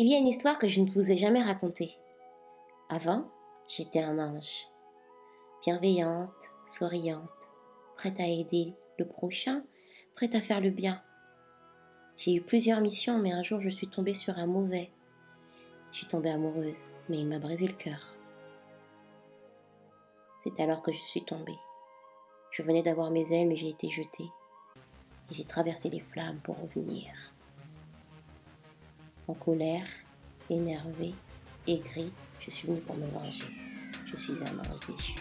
Il y a une histoire que je ne vous ai jamais racontée. Avant, j'étais un ange, bienveillante, souriante, prête à aider le prochain, prête à faire le bien. J'ai eu plusieurs missions, mais un jour je suis tombée sur un mauvais. Je suis tombée amoureuse, mais il m'a brisé le cœur. C'est alors que je suis tombée. Je venais d'avoir mes ailes, mais j'ai été jetée. Et j'ai traversé les flammes pour revenir. En colère, énervée, aigrie, je suis venue pour me venger. Je suis un ange déchu.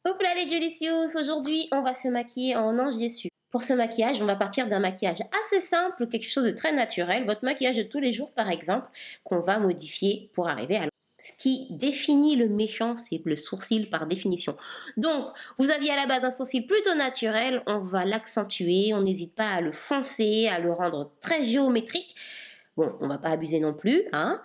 Hop là les Delicious, aujourd'hui on va se maquiller en ange déçu. Pour ce maquillage, on va partir d'un maquillage assez simple, quelque chose de très naturel, votre maquillage de tous les jours par exemple, qu'on va modifier pour arriver à ce qui définit le méchant, c'est le sourcil par définition. Donc, vous aviez à la base un sourcil plutôt naturel, on va l'accentuer, on n'hésite pas à le foncer, à le rendre très géométrique. Bon, on va pas abuser non plus, hein.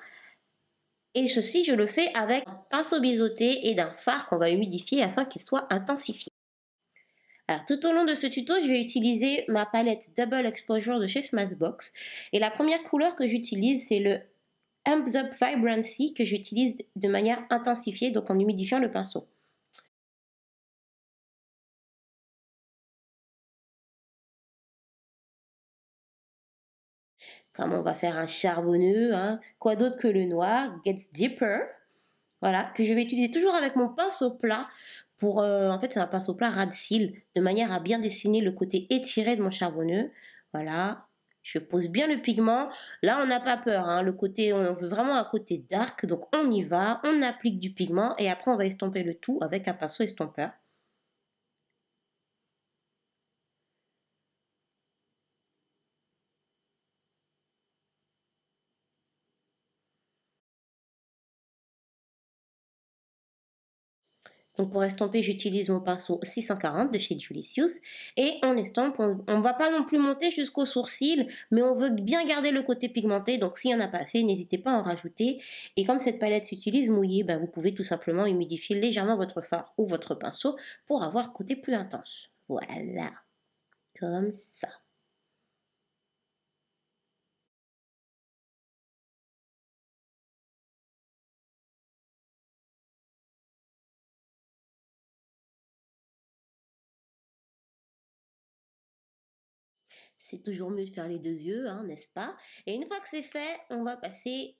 Et ceci, je le fais avec un pinceau biseauté et d'un fard qu'on va humidifier afin qu'il soit intensifié. Alors, tout au long de ce tuto, je vais utiliser ma palette Double Exposure de chez Smashbox. Et la première couleur que j'utilise, c'est le Amps Up Vibrancy que j'utilise de manière intensifiée, donc en humidifiant le pinceau. Comme on va faire un charbonneux, hein, quoi d'autre que le noir, Gets Deeper. Voilà, que je vais utiliser toujours avec mon pinceau plat pour, en fait c'est un pinceau plat ras de cils, de manière à bien dessiner le côté étiré de mon charbonneux. Voilà, je pose bien le pigment. Là on n'a pas peur, hein, le côté, on veut vraiment un côté dark, donc on y va, on applique du pigment et après on va estomper le tout avec un pinceau estompeur. Donc pour estomper, j'utilise mon pinceau 640 de chez Julicius et on estompe, on ne va pas non plus monter jusqu'au sourcil, mais on veut bien garder le côté pigmenté, donc s'il n'y en a pas assez, n'hésitez pas à en rajouter. Et comme cette palette s'utilise mouillée, ben vous pouvez tout simplement humidifier légèrement votre fard ou votre pinceau pour avoir un côté plus intense. Voilà, comme ça. C'est toujours mieux de faire les deux yeux, hein, n'est-ce pas? Et une fois que c'est fait, on va passer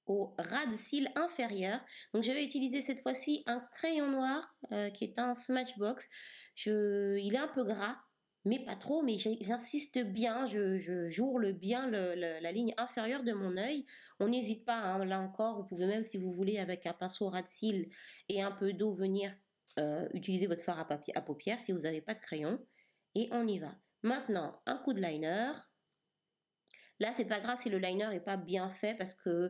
au ras de cils inférieur. Donc je vais utiliser cette fois-ci un crayon noir qui est un Smashbox. Il est un peu gras, mais pas trop, mais j'insiste bien, je jourle bien la ligne inférieure de mon œil. On n'hésite pas, hein, là encore, vous pouvez même si vous voulez avec un pinceau ras de cils et un peu d'eau venir utiliser votre fard à paupières si vous n'avez pas de crayon. Et on y va. Maintenant, un coup de liner. Là, c'est pas grave si le liner n'est pas bien fait parce que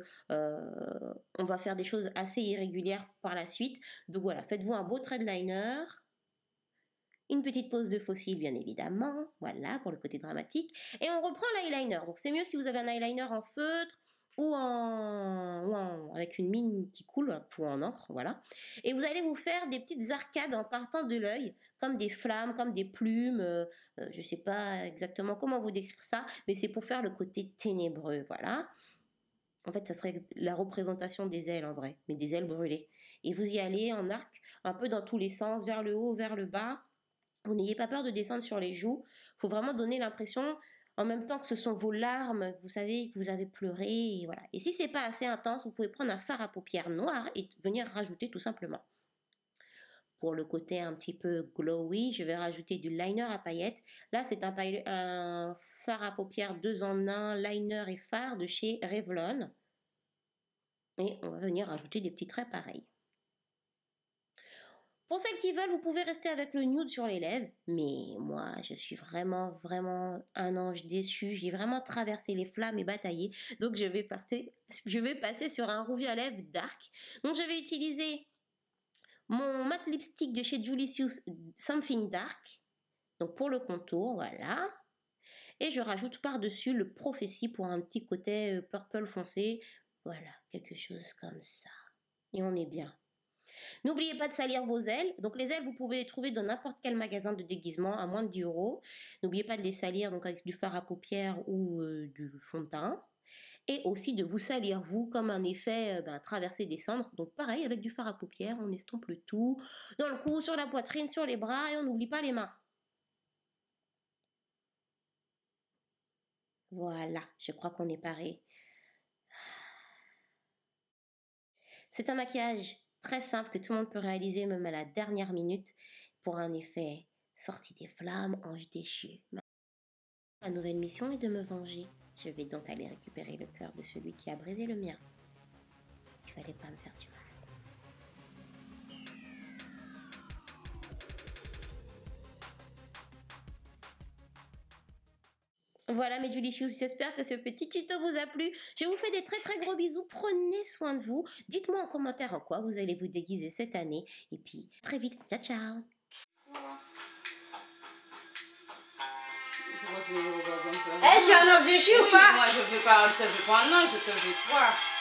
on va faire des choses assez irrégulières par la suite. Donc voilà, faites-vous un beau trait de liner, une petite pose de faux cils bien évidemment, voilà pour le côté dramatique. Et on reprend l'eyeliner. Donc c'est mieux si vous avez un eyeliner en feutre avec une mine qui coule ou en encre, voilà. Et vous allez vous faire des petites arcades en partant de l'œil, comme des flammes, comme des plumes. Je sais pas exactement comment vous décrire ça, mais c'est pour faire le côté ténébreux, voilà. En fait, ça serait la représentation des ailes en vrai, mais des ailes brûlées. Et vous y allez en arc, un peu dans tous les sens, vers le haut, vers le bas. Vous n'ayez pas peur de descendre sur les joues. Il faut vraiment donner l'impression, en même temps que ce sont vos larmes, vous savez que vous avez pleuré, et voilà. Et si c'est pas assez intense, vous pouvez prendre un fard à paupières noir et venir rajouter tout simplement. Pour le côté un petit peu glowy, je vais rajouter du liner à paillettes. Là, c'est un fard à paupières 2 en 1, liner et fard de chez Revlon. Et on va venir rajouter des petits traits pareils. Pour celles qui veulent, vous pouvez rester avec le nude sur les lèvres. Mais moi, je suis vraiment un ange déchu. J'ai vraiment traversé les flammes et bataillé. Donc, je vais passer sur un rouge à lèvres dark. Donc, je vais utiliser mon matte lipstick de chez Julicius Something Dark. Donc, pour le contour, voilà. Et je rajoute par-dessus le Prophecy pour un petit côté purple foncé. Voilà, quelque chose comme ça. Et on est bien. N'oubliez pas de salir vos ailes. Donc les ailes, vous pouvez les trouver dans n'importe quel magasin de déguisement à moins de 10 euros. N'oubliez pas de les salir donc avec du fard à paupières ou du fond de teint. Et aussi de vous salir vous comme un effet traversée des cendres. Donc pareil avec du fard à paupières, on estompe le tout dans le cou, sur la poitrine, sur les bras et on n'oublie pas les mains. Voilà, je crois qu'on est paré. C'est un maquillage très simple que tout le monde peut réaliser même à la dernière minute pour un effet sortie des flammes, ange déchu. Ma nouvelle mission est de me venger. Je vais donc aller récupérer le cœur de celui qui a brisé le mien. Il fallait pas me faire du mal. Voilà mes Julicious, j'espère que ce petit tuto vous a plu. Je vous fais des très très gros bisous, prenez soin de vous. Dites-moi en commentaire en quoi vous allez vous déguiser cette année. Et puis très vite, ciao ciao. Eh, je suis un ange déchu ou pas? Moi, je veux pas un ange, je te veux toi.